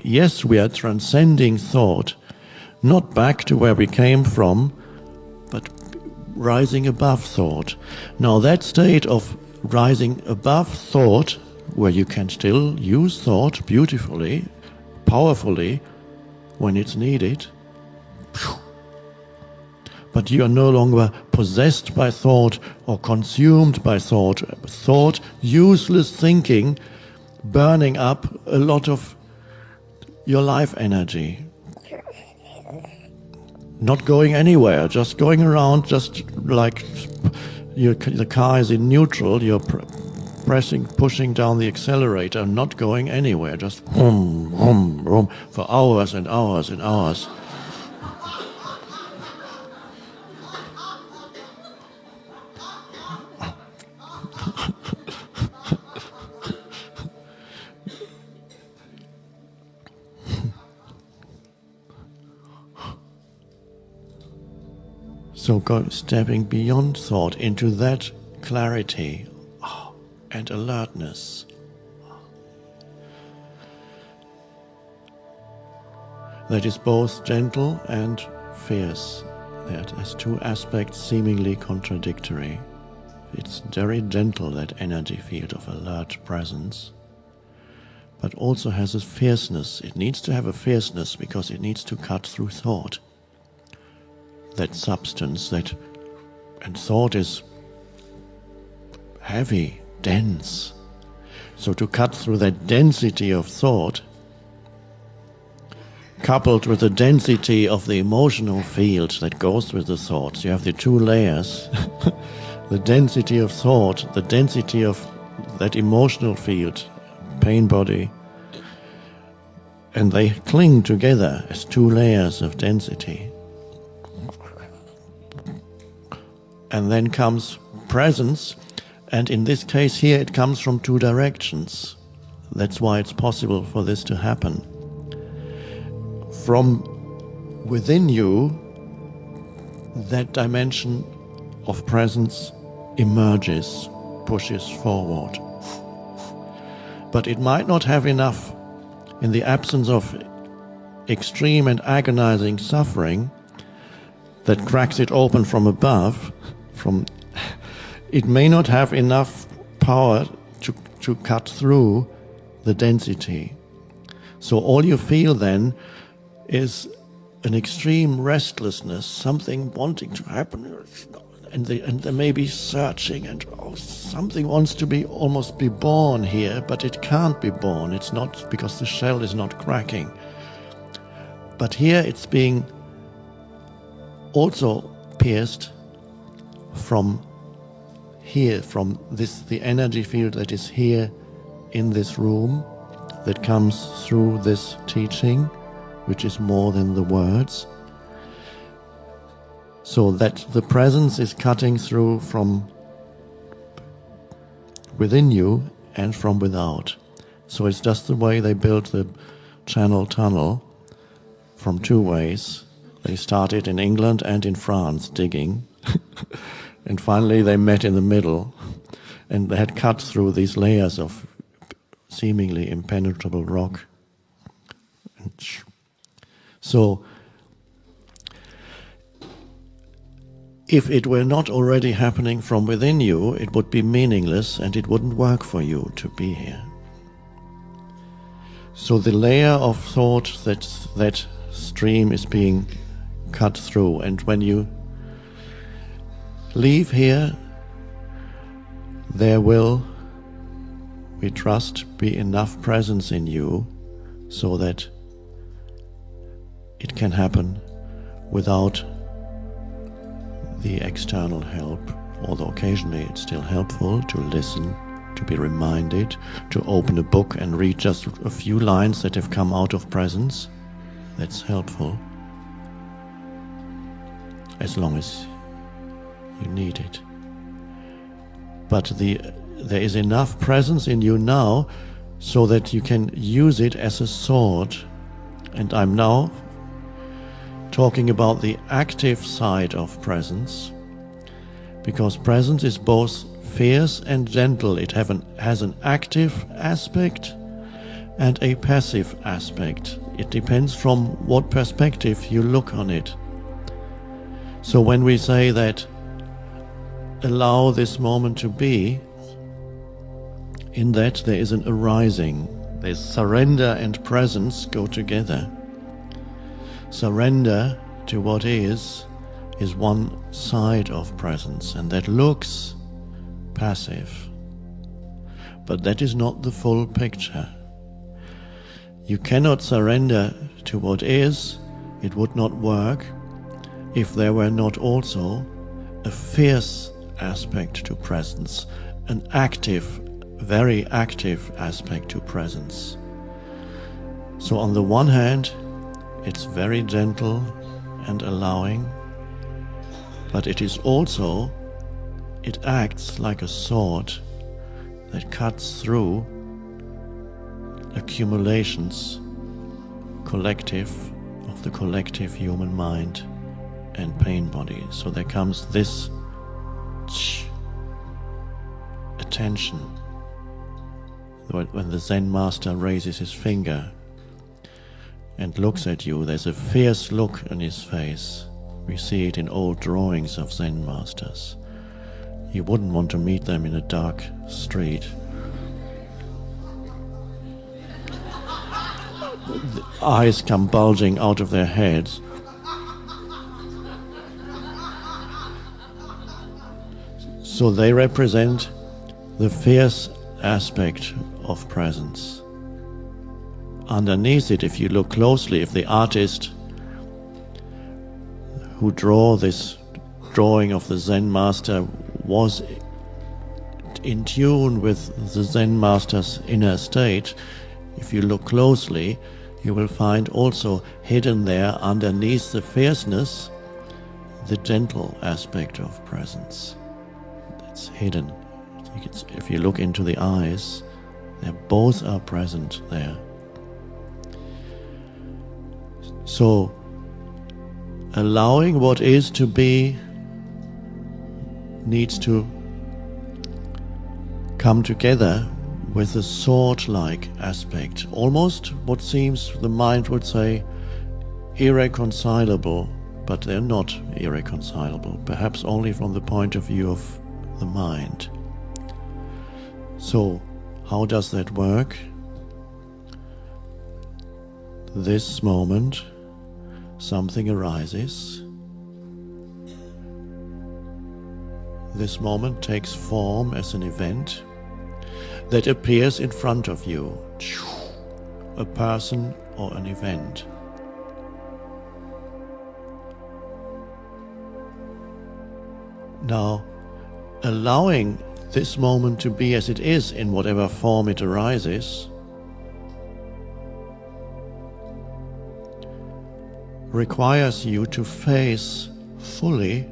yes, we are transcending thought, not back to where we came from, but rising above thought. Now that state of rising above thought, where you can still use thought beautifully, powerfully, when it's needed, but you are no longer possessed by thought or consumed by thought. Thought, useless thinking, burning up a lot of your life energy. Not going anywhere, just going around, just like the car is in neutral, you're pushing down the accelerator, not going anywhere, just vroom, vroom, vroom, for hours and hours and hours. So stepping beyond thought into that clarity and alertness. That is both gentle and fierce. That has two aspects seemingly contradictory. It's very gentle, that energy field of alert presence, but also has a fierceness. It needs to have a fierceness because it needs to cut through thought. That substance, and thought is heavy, dense. So to cut through that density of thought, coupled with the density of the emotional field that goes with the thoughts, you have the two layers. The density of thought, the density of that emotional field, pain body, and they cling together as two layers of density. And then comes presence, and in this case here it comes from two directions. That's why it's possible for this to happen. From within you, that dimension of presence emerges, pushes forward. But it might not have enough, in the absence of extreme and agonizing suffering that cracks it open from above, it may not have enough power to cut through the density. So all you feel then is an extreme restlessness, something wanting to happen, and there may be searching, and something wants to almost be born here, but it can't be born. It's not, because the shell is not cracking. But here it's being also pierced from here, from the energy field that is here in this room, that comes through this teaching, which is more than the words. So that the presence is cutting through from within you and from without. So it's just the way they built the Channel Tunnel, from two ways. They started in England and in France digging, and finally they met in the middle, and they had cut through these layers of seemingly impenetrable rock. So, if it were not already happening from within you, it would be meaningless and it wouldn't work for you to be here. So the layer of thought, that stream is being cut through, and when you leave here, there will, we trust, be enough presence in you so that it can happen without the external help, although occasionally it's still helpful to listen, to be reminded, to open a book and read just a few lines that have come out of presence. That's helpful, as long as you need it. But there is enough presence in you now so that you can use it as a sword. And I'm now talking about the active side of presence, because presence is both fierce and gentle. It has an active aspect and a passive aspect. It depends from what perspective you look on it. So when we say that allow this moment to be, in that there is an arising. There's surrender and presence go together. Surrender to what is one side of presence, and that looks passive. But that is not the full picture. You cannot surrender to what is, it would not work, if there were not also a fierce aspect to presence, an active, very active aspect to presence. So on the one hand, it's very gentle and allowing, but it is also, it acts like a sword that cuts through accumulations, collective, of the collective human mind and pain body. So there comes this attention. When the Zen master raises his finger and looks at you, there's a fierce look on his face. We see it in old drawings of Zen masters. You wouldn't want to meet them in a dark street. The eyes come bulging out of their heads. So they represent the fierce aspect of presence. Underneath it, if you look closely, if the artist who drew this drawing of the Zen master was in tune with the Zen master's inner state, if you look closely, you will find also hidden there underneath the fierceness, the gentle aspect of presence. That's hidden. If you look into the eyes, they both are present there. So, allowing what is to be needs to come together with a sword-like aspect, almost what seems, the mind would say, irreconcilable, but they're not irreconcilable, perhaps only from the point of view of the mind. So, how does that work? This moment, something arises. This moment takes form as an event that appears in front of you, a person or an event. Now, allowing this moment to be as it is in whatever form it arises requires you to face fully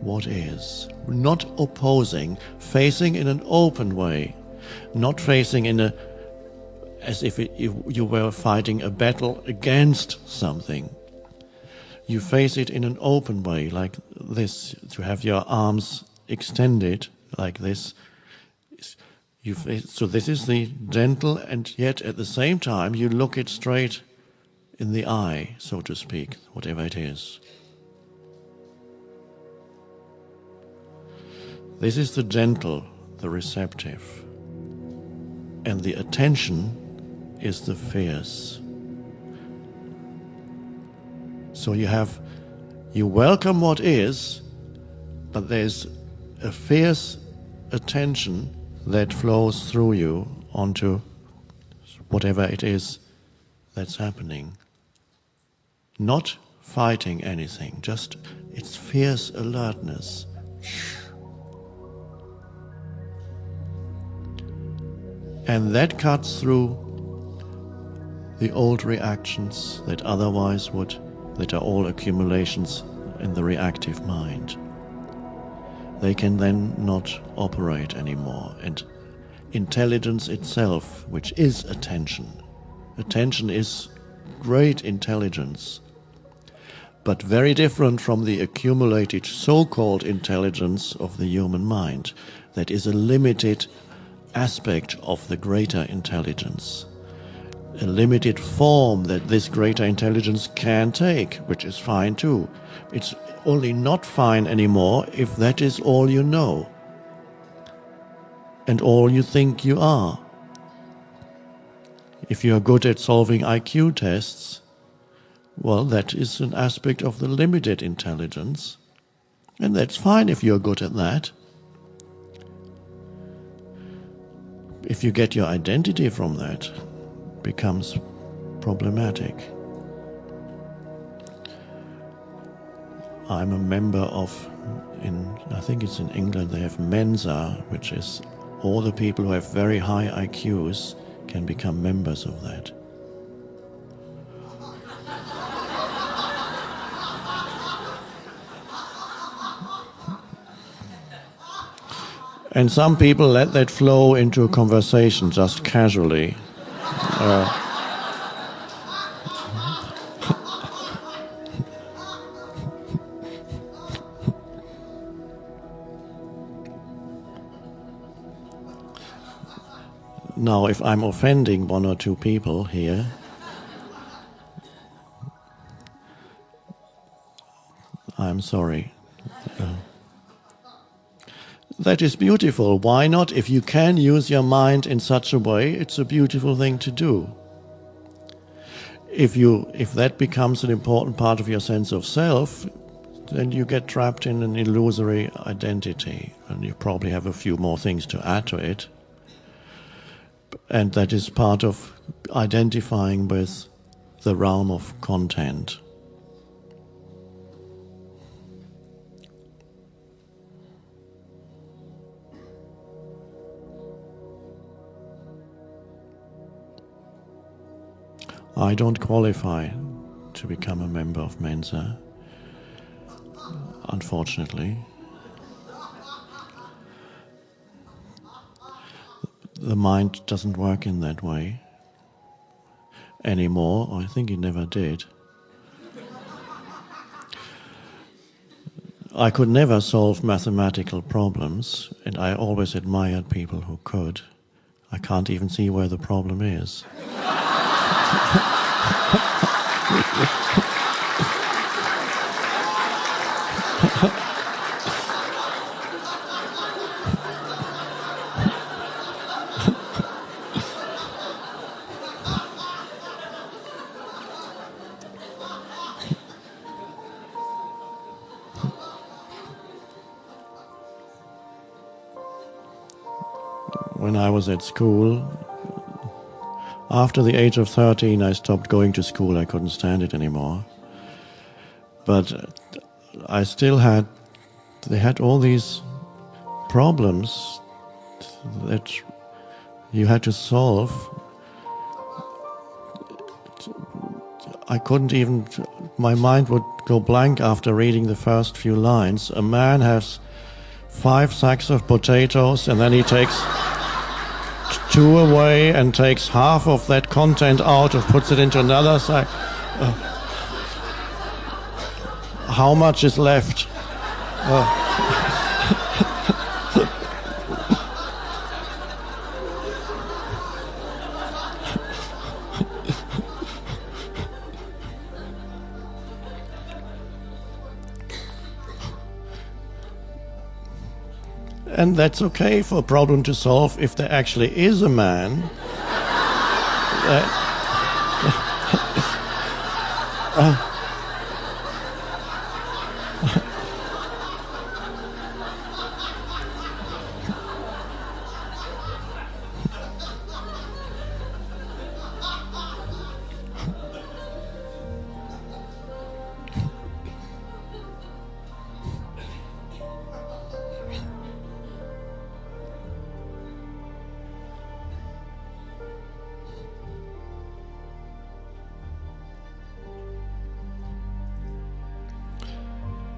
what is, not opposing, facing in an open way, not facing in a as if you were fighting a battle against something. You face it in an open way, like this, to have your arms extended like this. So this is the gentle, and yet at the same time you look it straight in the eye, so to speak, whatever it is. This is the gentle, the receptive. And the attention is the fierce. So you welcome what is, but there's a fierce attention that flows through you onto whatever it is that's happening. Not fighting anything, just its fierce alertness. And that cuts through the old reactions that are all accumulations in the reactive mind. They can then not operate anymore. And intelligence itself, which is attention is great intelligence, but very different from the accumulated so-called intelligence of the human mind, that is a limited aspect of the greater intelligence. a limited form that this greater intelligence can take, which is fine too. It's only not fine anymore if that is all you know and all you think you are. If you are good at solving IQ tests, well, that is an aspect of the limited intelligence, and that's fine if you're good at that. If you get your identity from that, it becomes problematic. I'm a member of, I think it's in England, they have Mensa, which is all the people who have very high IQs can become members of that. And some people let that flow into a conversation just casually. Now, if I'm offending one or two people here, I'm sorry. That is beautiful. Why not? If you can use your mind in such a way, it's a beautiful thing to do. If that becomes an important part of your sense of self, then you get trapped in an illusory identity, and you probably have a few more things to add to it. And that is part of identifying with the realm of content. I don't qualify to become a member of Mensa, unfortunately. The mind doesn't work in that way anymore. I think it never did. I could never solve mathematical problems, and I always admired people who could. I can't even see where the problem is. When I was at school, after the age of 13, I stopped going to school. I couldn't stand it anymore. But I still they had all these problems that you had to solve. I couldn't even, my mind would go blank after reading the first few lines. A man has 5 sacks of potatoes, and then he takes 2 away and takes half of that content out and puts it into another sack. How much is left? And that's okay for a problem to solve if there actually is a man.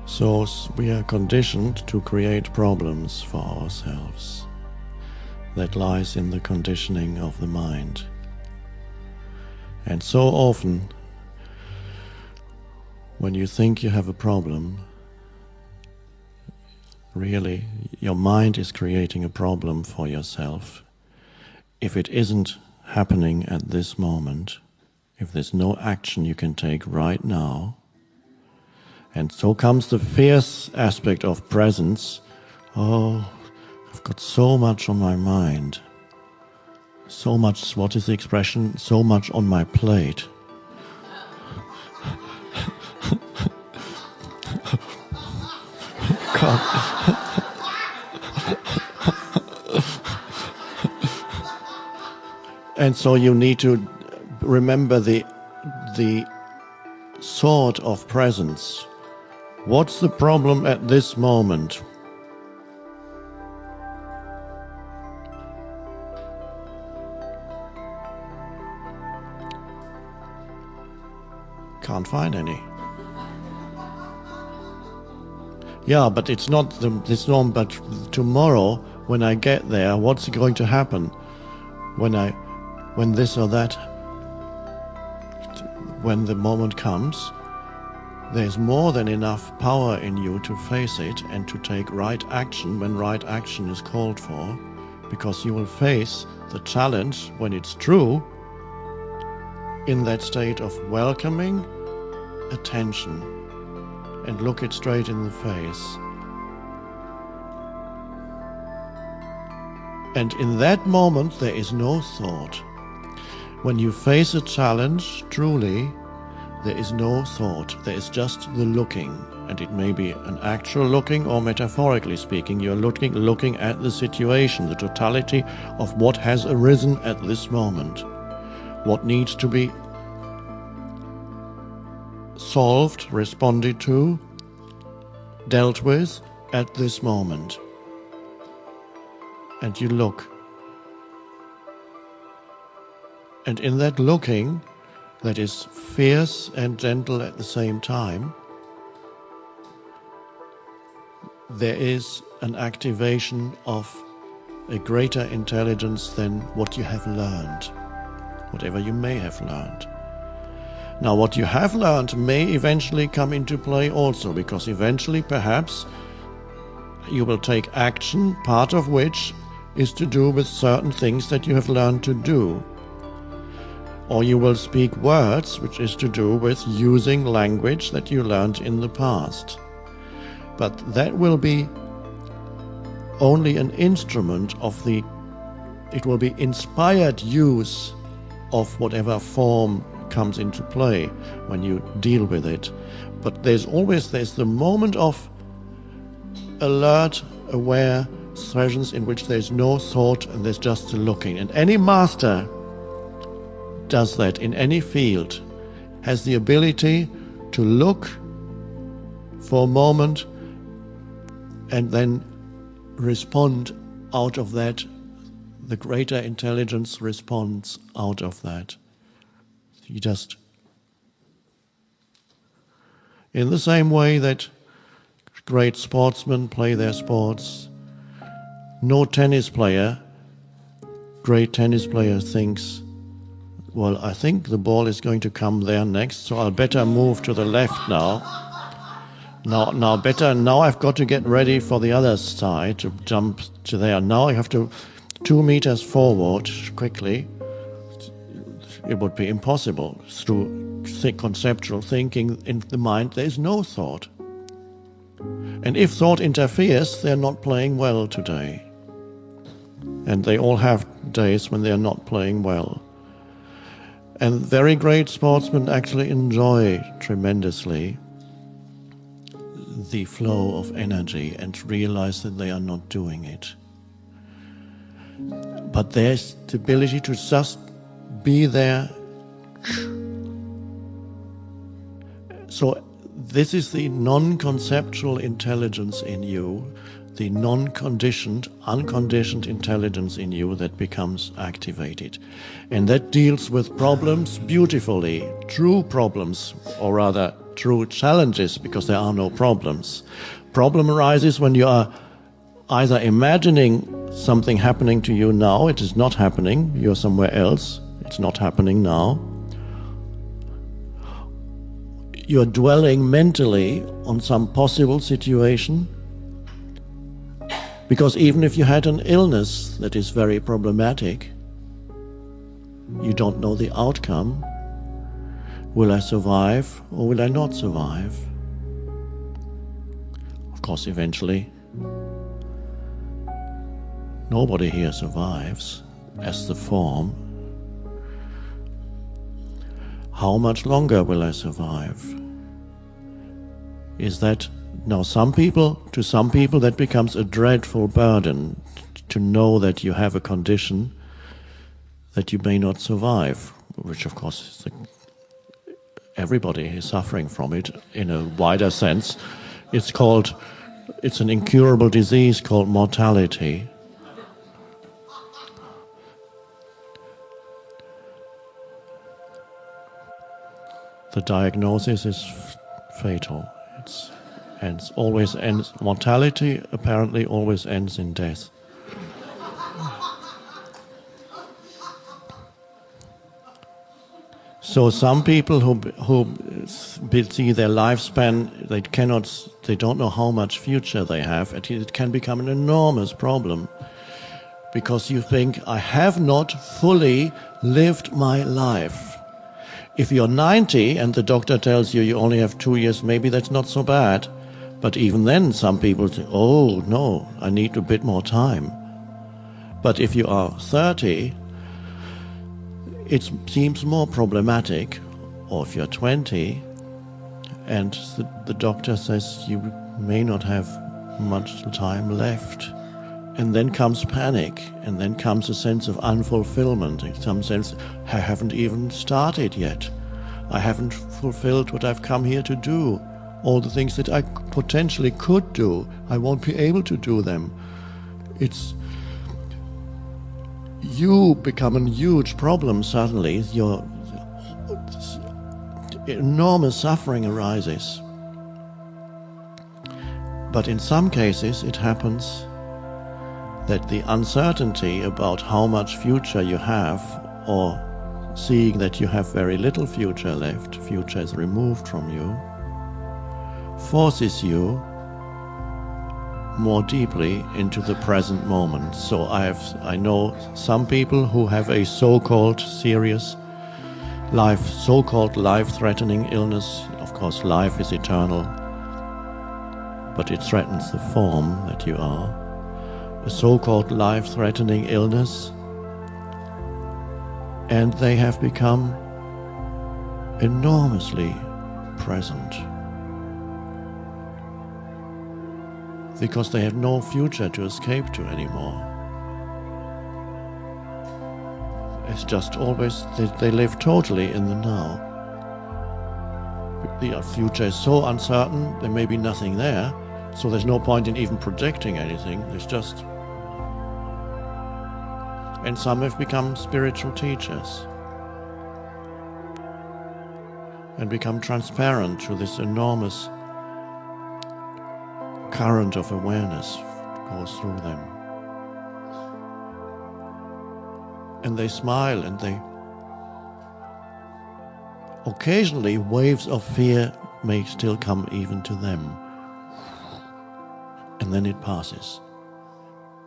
So we are conditioned to create problems for ourselves. That lies in the conditioning of the mind. And so often, when you think you have a problem, really, your mind is creating a problem for yourself. If it isn't happening at this moment, if there's no action you can take right now, and so comes the fierce aspect of presence. Oh, I've got so much on my mind. So much, what is the expression? So much on my plate. God. And so you need to remember the sort of presence. What's the problem at this moment? Can't find any. Yeah, but it's not this norm, but tomorrow when I get there, what's going to happen? When this or that, when the moment comes, there's more than enough power in you to face it and to take right action when right action is called for, because you will face the challenge when it's true in that state of welcoming attention and look it straight in the face. And in that moment there is no thought. When you face a challenge, truly, there is no thought. There is just the looking. And it may be an actual looking, or metaphorically speaking, you're looking at the situation, the totality of what has arisen at this moment, what needs to be solved, responded to, dealt with at this moment. And you look. And in that looking, that is fierce and gentle at the same time, there is an activation of a greater intelligence than what you have learned, whatever you may have learned. Now, what you have learned may eventually come into play also, because eventually perhaps you will take action, part of which is to do with certain things that you have learned to do. Or you will speak words, which is to do with using language that you learned in the past. But that will be only an instrument of it will be inspired use of whatever form comes into play when you deal with it. But there's the moment of alert, aware presence in which there's no thought and there's just a looking. And any master does that in any field, has the ability to look for a moment and then respond out of that. The greater intelligence responds out of that. You just, in the same way that great sportsmen play their sports, no tennis player, great tennis player thinks, well, I think the ball is going to come there next, so I'll better move to the left now. Now I've got to get ready for the other side to jump to there. Now I have to 2 meters forward quickly. It would be impossible. Through conceptual thinking in the mind, there is no thought. And if thought interferes, they're not playing well today. And they all have days when they're not playing well. And very great sportsmen actually enjoy tremendously the flow of energy and realize that they are not doing it. But there's the ability to just be there. So this is the non-conceptual intelligence in you, the non-conditioned, unconditioned intelligence in you that becomes activated. And that deals with problems beautifully, true problems, or rather true challenges, because there are no problems. Problem arises when you are either imagining something happening to you now, it is not happening, you're somewhere else, it's not happening now. You're dwelling mentally on some possible situation, because even if you had an illness that is very problematic, You don't know the outcome. Will I survive or will I not survive? Of course, eventually, nobody here survives as the form. How much longer will I survive? Is that now to some people that becomes a dreadful burden to know that you have a condition that you may not survive, which of course everybody is suffering from it in a wider sense. It's an incurable disease called mortality. The diagnosis is fatal. Mortality apparently always ends in death. So some people who see their lifespan, they don't know how much future they have, and it can become an enormous problem, because you think, I have not fully lived my life. If you're 90 and the doctor tells you you only have 2 years, maybe that's not so bad. But even then, some people say, oh no, I need a bit more time. But if you are 30, it seems more problematic. Or if you're 20 and the doctor says you may not have much time left. And then comes panic, and then comes a sense of unfulfillment, in some sense, I haven't even started yet. I haven't fulfilled what I've come here to do. All the things that I potentially could do, I won't be able to do them. You become a huge problem suddenly. Your enormous suffering arises. But in some cases it happens that the uncertainty about how much future you have, or seeing that you have very little future left, future is removed from you, forces you more deeply into the present moment. So I know some people who have a so-called serious so-called life-threatening illness. Of course, life is eternal, but it threatens the form that you are. A so-called life-threatening illness, and they have become enormously present because they have no future to escape to anymore. It's just always, they live totally in the now. The future is so uncertain, there may be nothing there, so there's no point in even projecting anything. There's just... And some have become spiritual teachers and become transparent to this enormous current of awareness goes through them. And they smile, and they... Occasionally waves of fear may still come even to them. And then it passes,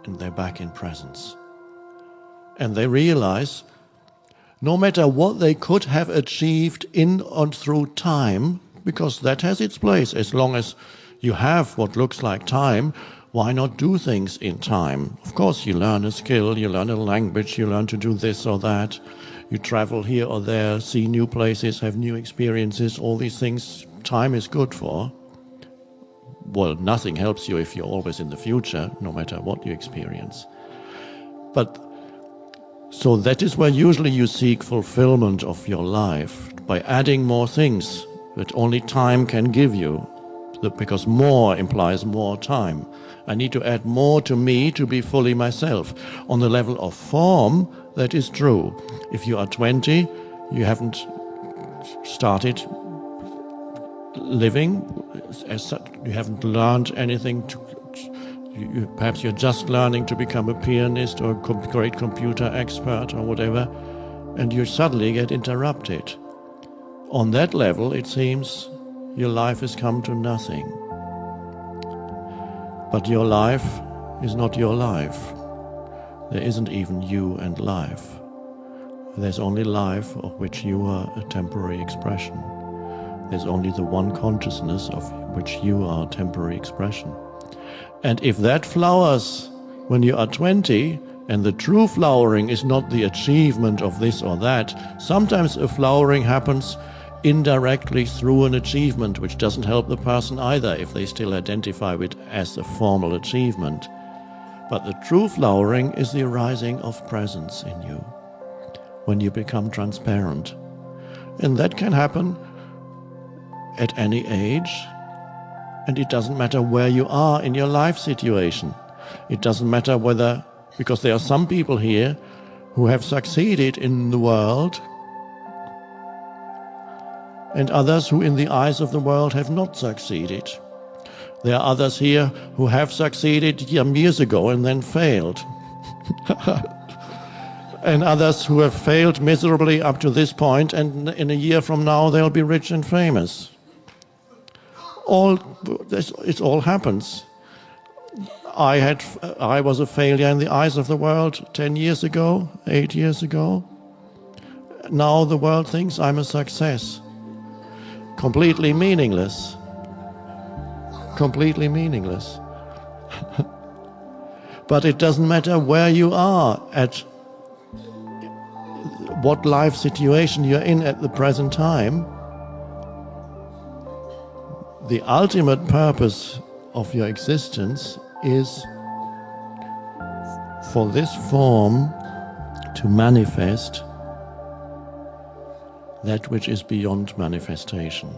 and they're back in presence. And they realize, no matter what they could have achieved in and through time, because that has its place, as long as you have what looks like time, why not do things in time? Of course, you learn a skill, you learn a language, you learn to do this or that, you travel here or there, see new places, have new experiences, all these things time is good for. Well, nothing helps you if you're always in the future, no matter what you experience. But so that is where usually you seek fulfillment of your life, by adding more things that only time can give you, because more implies more time. I need to add more to me to be fully myself. On the level of form, that is true. If you are 20, you haven't started living as such, you haven't learned anything perhaps you're just learning to become a pianist or a great computer expert or whatever, and you suddenly get interrupted. On that level, it seems your life has come to nothing. But your life is not your life. There isn't even you and life. There's only life of which you are a temporary expression. There's only the one consciousness of which you are a temporary expression. And if that flowers when you are 20, and the true flowering is not the achievement of this or that, sometimes a flowering happens indirectly through an achievement, which doesn't help the person either if they still identify it as a formal achievement. But the true flowering is the arising of presence in you, when you become transparent. And that can happen at any age, and it doesn't matter where you are in your life situation. It doesn't matter whether, because there are some people here who have succeeded in the world, and others who in the eyes of the world have not succeeded. There are others here who have succeeded years ago and then failed. And others who have failed miserably up to this point, and in a year from now they'll be rich and famous. It all happens. I was a failure in the eyes of the world 10 years ago, 8 years ago. Now the world thinks I'm a success. Completely meaningless. Completely meaningless. But it doesn't matter where you are, at what life situation you're in at the present time. The ultimate purpose of your existence is for this form to manifest that which is beyond manifestation,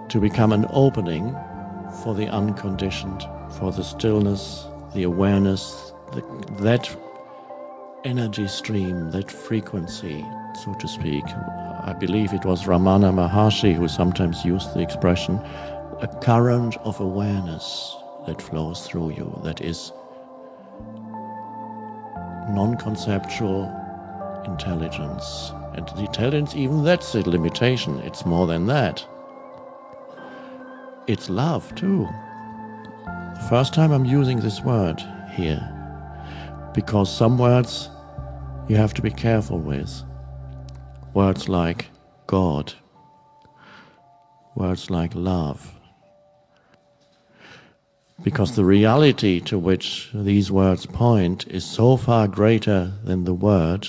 to become an opening for the unconditioned, for the stillness, the awareness, that energy stream, that frequency, so to speak. I believe it was Ramana Maharshi who sometimes used the expression, a current of awareness that flows through you, that is non-conceptual intelligence. And the intelligence, even that's a limitation, it's more than that. It's love too. The first time I'm using this word here, because some words you have to be careful with. Words like God, words like love. Because the reality to which these words point is so far greater than the word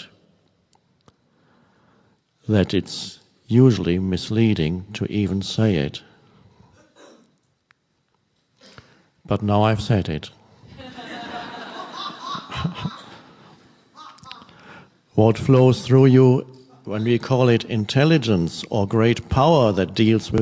that it's usually misleading to even say it. But now I've said it. What flows through you when we call it intelligence or great power that deals with